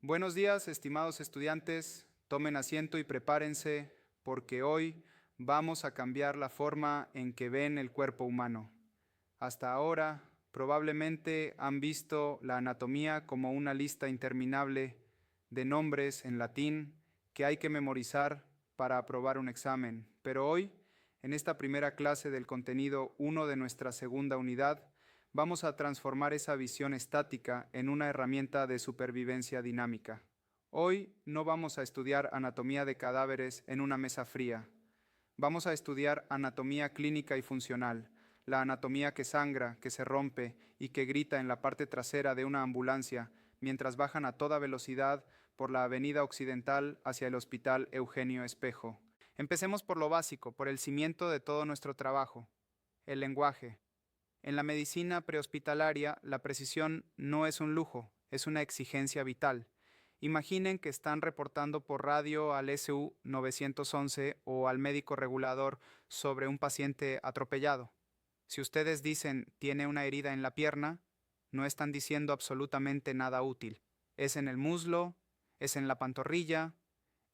Buenos días, estimados estudiantes. Tomen asiento y prepárense porque hoy vamos a cambiar la forma en que ven el cuerpo humano. Hasta ahora, probablemente han visto la anatomía como una lista interminable de nombres en latín que hay que memorizar para aprobar un examen. Pero hoy, en esta primera clase del contenido 1 de nuestra segunda unidad, vamos a transformar esa visión estática en una herramienta de supervivencia dinámica. Hoy no vamos a estudiar anatomía de cadáveres en una mesa fría. Vamos a estudiar anatomía clínica y funcional, la anatomía que sangra, que se rompe y que grita en la parte trasera de una ambulancia mientras bajan a toda velocidad por la avenida occidental hacia el Hospital Eugenio Espejo. Empecemos por lo básico, por el cimiento de todo nuestro trabajo, el lenguaje. En la medicina prehospitalaria, la precisión no es un lujo, es una exigencia vital. Imaginen que están reportando por radio al SU 911 o al médico regulador sobre un paciente atropellado. Si ustedes dicen tiene una herida en la pierna, no están diciendo absolutamente nada útil. Es en el muslo, es en la pantorrilla,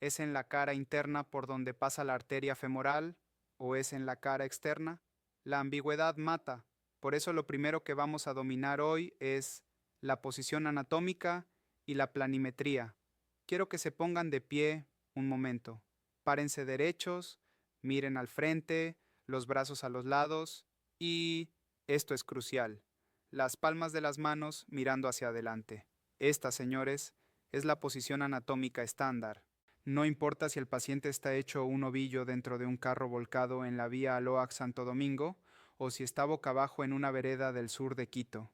es en la cara interna por donde pasa la arteria femoral o es en la cara externa. La ambigüedad mata. Por eso lo primero que vamos a dominar hoy es la posición anatómica y la planimetría. Quiero que se pongan de pie un momento. Párense derechos, miren al frente, los brazos a los lados y, esto es crucial, las palmas de las manos mirando hacia adelante. Esta, señores, es la posición anatómica estándar. No importa si el paciente está hecho un ovillo dentro de un carro volcado en la vía Aloac-Santo Domingo o si está boca abajo en una vereda del sur de Quito.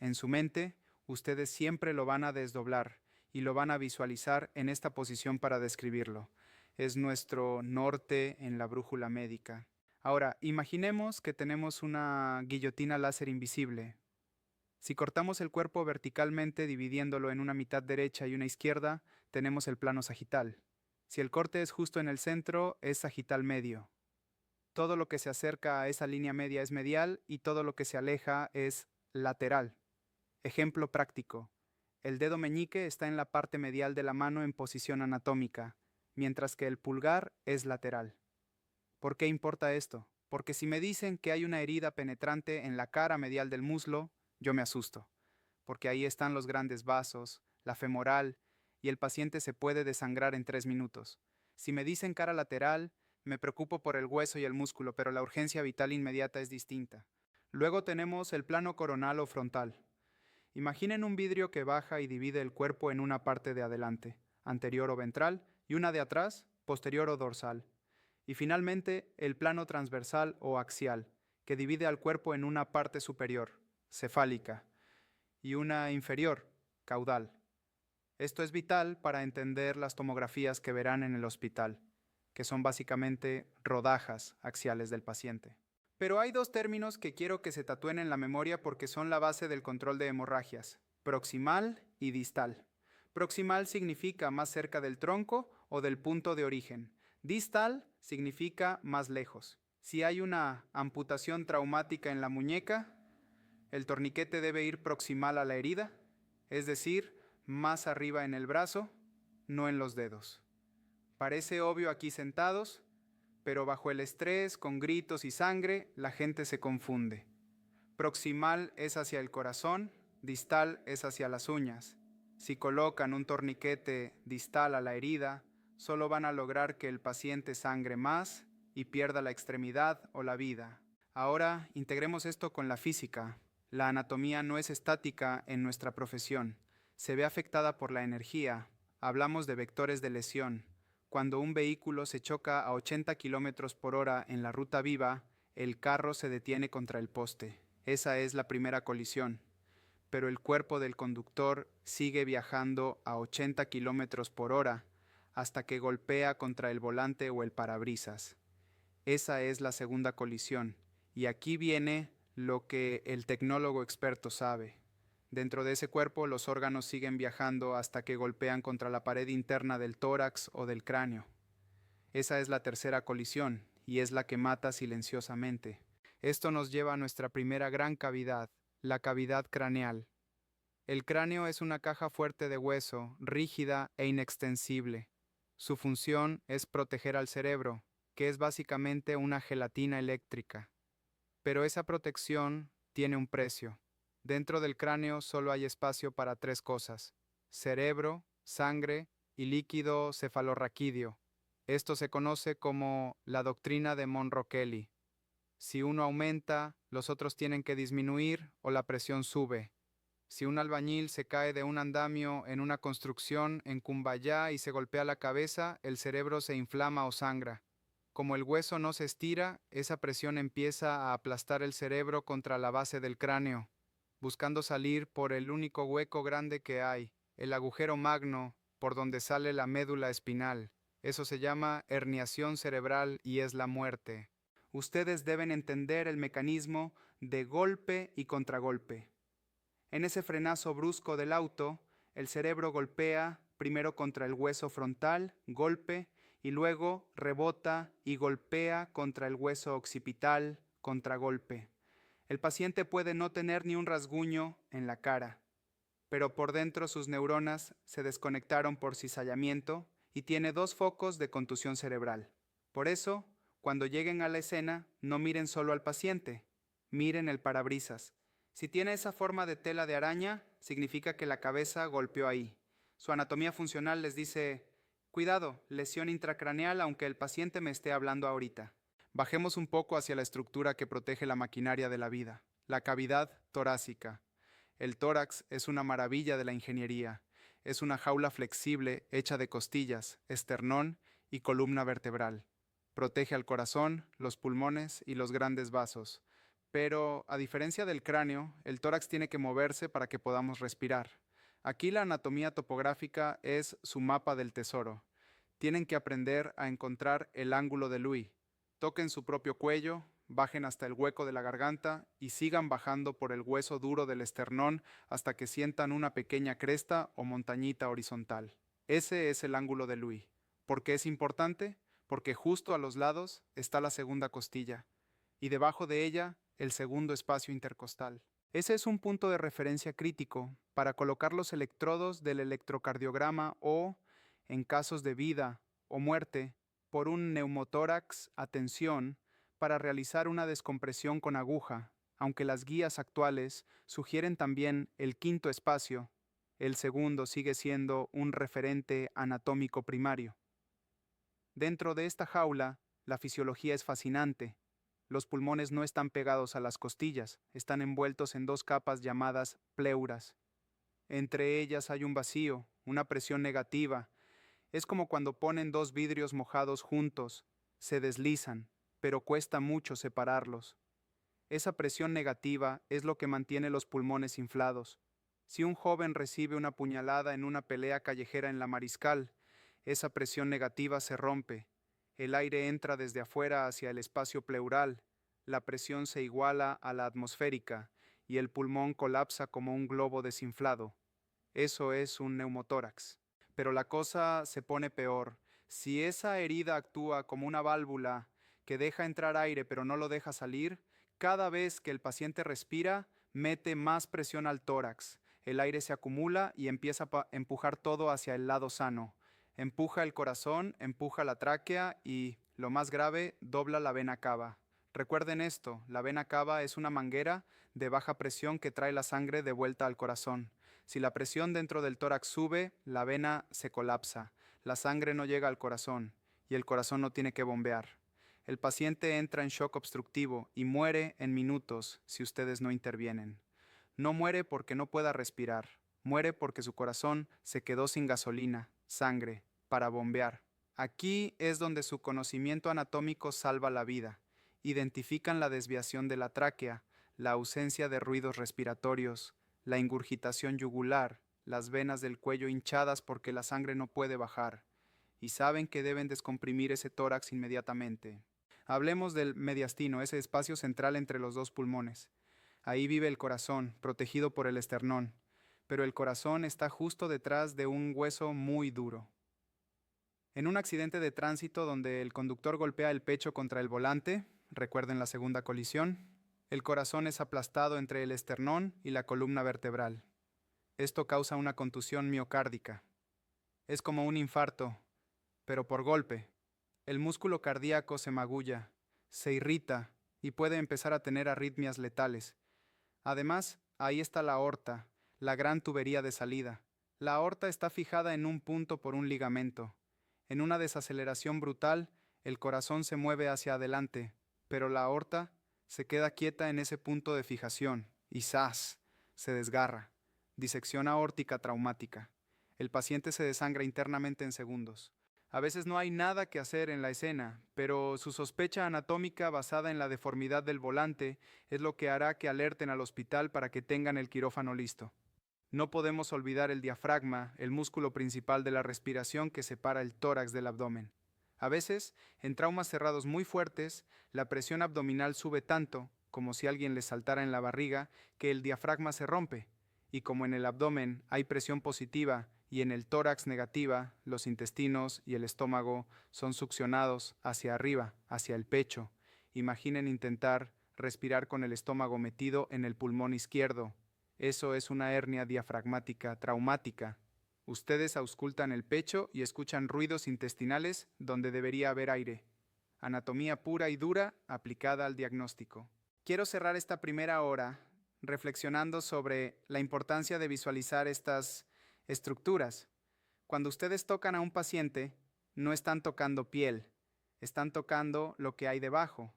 En su mente, ustedes siempre lo van a desdoblar y lo van a visualizar en esta posición para describirlo. Es nuestro norte en la brújula médica. Ahora, imaginemos que tenemos una guillotina láser invisible. Si cortamos el cuerpo verticalmente dividiéndolo en una mitad derecha y una izquierda, tenemos el plano sagital. Si el corte es justo en el centro, es sagital medio. Todo lo que se acerca a esa línea media es medial y todo lo que se aleja es lateral. Ejemplo práctico. El dedo meñique está en la parte medial de la mano en posición anatómica, mientras que el pulgar es lateral. ¿Por qué importa esto? Porque si me dicen que hay una herida penetrante en la cara medial del muslo, yo me asusto, porque ahí están los grandes vasos, la femoral, y el paciente se puede desangrar en 3 minutos. Si me dicen cara lateral, me preocupo por el hueso y el músculo, pero la urgencia vital inmediata es distinta. Luego tenemos el plano coronal o frontal. Imaginen un vidrio que baja y divide el cuerpo en una parte de adelante, anterior o ventral, y una de atrás, posterior o dorsal. Y finalmente, el plano transversal o axial, que divide al cuerpo en una parte superior, cefálica, y una inferior, caudal. Esto es vital para entender las tomografías que verán en el hospital, que son básicamente rodajas axiales del paciente. Pero hay dos términos que quiero que se tatúen en la memoria porque son la base del control de hemorragias: proximal y distal. Proximal significa más cerca del tronco o del punto de origen. Distal significa más lejos. Si hay una amputación traumática en la muñeca, el torniquete debe ir proximal a la herida, es decir, más arriba en el brazo, no en los dedos. Parece obvio aquí sentados, pero bajo el estrés, con gritos y sangre, la gente se confunde. Proximal es hacia el corazón, distal es hacia las uñas. Si colocan un torniquete distal a la herida, solo van a lograr que el paciente sangre más y pierda la extremidad o la vida. Ahora integremos esto con la física. La anatomía no es estática en nuestra profesión. Se ve afectada por la energía. Hablamos de vectores de lesión. Cuando un vehículo se choca a 80 kilómetros por hora en la ruta viva, el carro se detiene contra el poste. Esa es la primera colisión. Pero el cuerpo del conductor sigue viajando a 80 kilómetros por hora hasta que golpea contra el volante o el parabrisas. Esa es la segunda colisión. Y aquí viene lo que el tecnólogo experto sabe. Dentro de ese cuerpo los órganos siguen viajando hasta que golpean contra la pared interna del tórax o del cráneo. Esa es la tercera colisión y es la que mata silenciosamente. Esto nos lleva a nuestra primera gran cavidad, la cavidad craneal. El cráneo es una caja fuerte de hueso, rígida e inextensible. Su función es proteger al cerebro, que es básicamente una gelatina eléctrica. Pero esa protección tiene un precio. Dentro del cráneo solo hay espacio para tres cosas: cerebro, sangre y líquido cefalorraquídeo. Esto se conoce como la doctrina de Monroe-Kelly. Si uno aumenta, los otros tienen que disminuir o la presión sube. Si un albañil se cae de un andamio en una construcción en Cumbayá y se golpea la cabeza, el cerebro se inflama o sangra. Como el hueso no se estira, esa presión empieza a aplastar el cerebro contra la base del cráneo, buscando salir por el único hueco grande que hay, el agujero magno por donde sale la médula espinal. Eso se llama herniación cerebral y es la muerte. Ustedes deben entender el mecanismo de golpe y contragolpe. En ese frenazo brusco del auto, el cerebro golpea primero contra el hueso frontal, golpe, y luego rebota y golpea contra el hueso occipital, contragolpe. El paciente puede no tener ni un rasguño en la cara, pero por dentro sus neuronas se desconectaron por cizallamiento y tiene dos focos de contusión cerebral. Por eso, cuando lleguen a la escena, no miren solo al paciente, miren el parabrisas. Si tiene esa forma de tela de araña, significa que la cabeza golpeó ahí. Su anatomía funcional les dice: cuidado, lesión intracraneal aunque el paciente me esté hablando ahorita. Bajemos un poco hacia la estructura que protege la maquinaria de la vida, la cavidad torácica. El tórax es una maravilla de la ingeniería. Es una jaula flexible hecha de costillas, esternón y columna vertebral. Protege al corazón, los pulmones y los grandes vasos. Pero, a diferencia del cráneo, el tórax tiene que moverse para que podamos respirar. Aquí la anatomía topográfica es su mapa del tesoro. Tienen que aprender a encontrar el ángulo de Louis. Toquen su propio cuello, bajen hasta el hueco de la garganta y sigan bajando por el hueso duro del esternón hasta que sientan una pequeña cresta o montañita horizontal. Ese es el ángulo de Louis. ¿Por qué es importante? Porque justo a los lados está la segunda costilla y debajo de ella el segundo espacio intercostal. Ese es un punto de referencia crítico para colocar los electrodos del electrocardiograma o, en casos de vida o muerte, por un neumotórax a tensión para realizar una descompresión con aguja, aunque las guías actuales sugieren también el quinto espacio. El segundo sigue siendo un referente anatómico primario. Dentro de esta jaula, la fisiología es fascinante. Los pulmones no están pegados a las costillas, están envueltos en dos capas llamadas pleuras. Entre ellas hay un vacío, una presión negativa. Es como cuando ponen dos vidrios mojados juntos, se deslizan, pero cuesta mucho separarlos. Esa presión negativa es lo que mantiene los pulmones inflados. Si un joven recibe una puñalada en una pelea callejera en la Mariscal, esa presión negativa se rompe. El aire entra desde afuera hacia el espacio pleural, la presión se iguala a la atmosférica y el pulmón colapsa como un globo desinflado. Eso es un neumotórax. Pero la cosa se pone peor. Si esa herida actúa como una válvula que deja entrar aire pero no lo deja salir, cada vez que el paciente respira, mete más presión al tórax. El aire se acumula y empieza a empujar todo hacia el lado sano. Empuja el corazón, empuja la tráquea y, lo más grave, dobla la vena cava. Recuerden esto, la vena cava es una manguera de baja presión que trae la sangre de vuelta al corazón. Si la presión dentro del tórax sube, la vena se colapsa, la sangre no llega al corazón y el corazón no tiene que bombear. El paciente entra en shock obstructivo y muere en minutos si ustedes no intervienen. No muere porque no pueda respirar, muere porque su corazón se quedó sin gasolina, sangre, para bombear. Aquí es donde su conocimiento anatómico salva la vida. Identifican la desviación de la tráquea, la ausencia de ruidos respiratorios, la ingurgitación yugular, las venas del cuello hinchadas porque la sangre no puede bajar, y saben que deben descomprimir ese tórax inmediatamente. Hablemos del mediastino, ese espacio central entre los dos pulmones. Ahí vive el corazón, protegido por el esternón, pero el corazón está justo detrás de un hueso muy duro. En un accidente de tránsito donde el conductor golpea el pecho contra el volante, recuerden la segunda colisión, el corazón es aplastado entre el esternón y la columna vertebral. Esto causa una contusión miocárdica. Es como un infarto, pero por golpe. El músculo cardíaco se magulla, se irrita y puede empezar a tener arritmias letales. Además, ahí está la aorta, la gran tubería de salida. La aorta está fijada en un punto por un ligamento. En una desaceleración brutal, el corazón se mueve hacia adelante, pero la aorta se queda quieta en ese punto de fijación y ¡zas! Se desgarra. Disección aórtica traumática. El paciente se desangra internamente en segundos. A veces no hay nada que hacer en la escena, pero su sospecha anatómica basada en la deformidad del volante es lo que hará que alerten al hospital para que tengan el quirófano listo. No podemos olvidar el diafragma, el músculo principal de la respiración que separa el tórax del abdomen. A veces, en traumas cerrados muy fuertes, la presión abdominal sube tanto, como si alguien le saltara en la barriga, que el diafragma se rompe, y como en el abdomen hay presión positiva y en el tórax negativa, los intestinos y el estómago son succionados hacia arriba, hacia el pecho. Imaginen intentar respirar con el estómago metido en el pulmón izquierdo. Eso es una hernia diafragmática traumática. Ustedes auscultan el pecho y escuchan ruidos intestinales donde debería haber aire. Anatomía pura y dura aplicada al diagnóstico. Quiero cerrar esta primera hora reflexionando sobre la importancia de visualizar estas estructuras. Cuando ustedes tocan a un paciente, no están tocando piel, están tocando lo que hay debajo.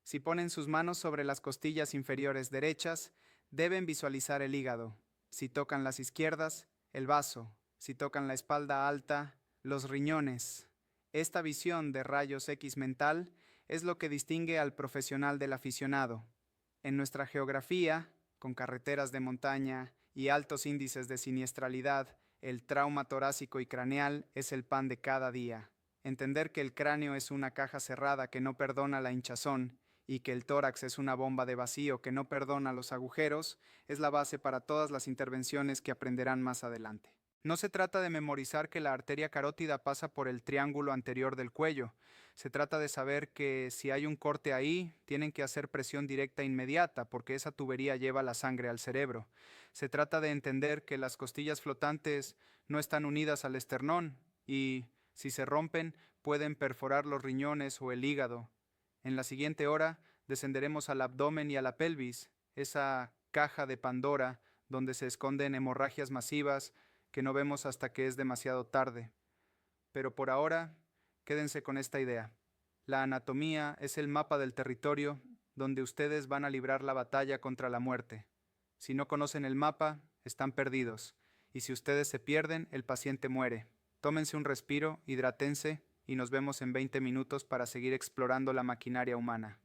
Si ponen sus manos sobre las costillas inferiores derechas, deben visualizar el hígado. Si tocan las izquierdas, el vaso. Si tocan la espalda alta, los riñones. Esta visión de rayos X mental es lo que distingue al profesional del aficionado. En nuestra geografía, con carreteras de montaña y altos índices de siniestralidad, el trauma torácico y craneal es el pan de cada día. Entender que el cráneo es una caja cerrada que no perdona la hinchazón y que el tórax es una bomba de vacío que no perdona los agujeros es la base para todas las intervenciones que aprenderán más adelante. No se trata de memorizar que la arteria carótida pasa por el triángulo anterior del cuello. Se trata de saber que si hay un corte ahí, tienen que hacer presión directa inmediata porque esa tubería lleva la sangre al cerebro. Se trata de entender que las costillas flotantes no están unidas al esternón y, si se rompen, pueden perforar los riñones o el hígado. En la siguiente hora descenderemos al abdomen y a la pelvis, esa caja de Pandora donde se esconden hemorragias masivas que no vemos hasta que es demasiado tarde. Pero por ahora, quédense con esta idea. La anatomía es el mapa del territorio donde ustedes van a librar la batalla contra la muerte. Si no conocen el mapa, están perdidos. Y si ustedes se pierden, el paciente muere. Tómense un respiro, hidrátense y nos vemos en 20 minutos para seguir explorando la maquinaria humana.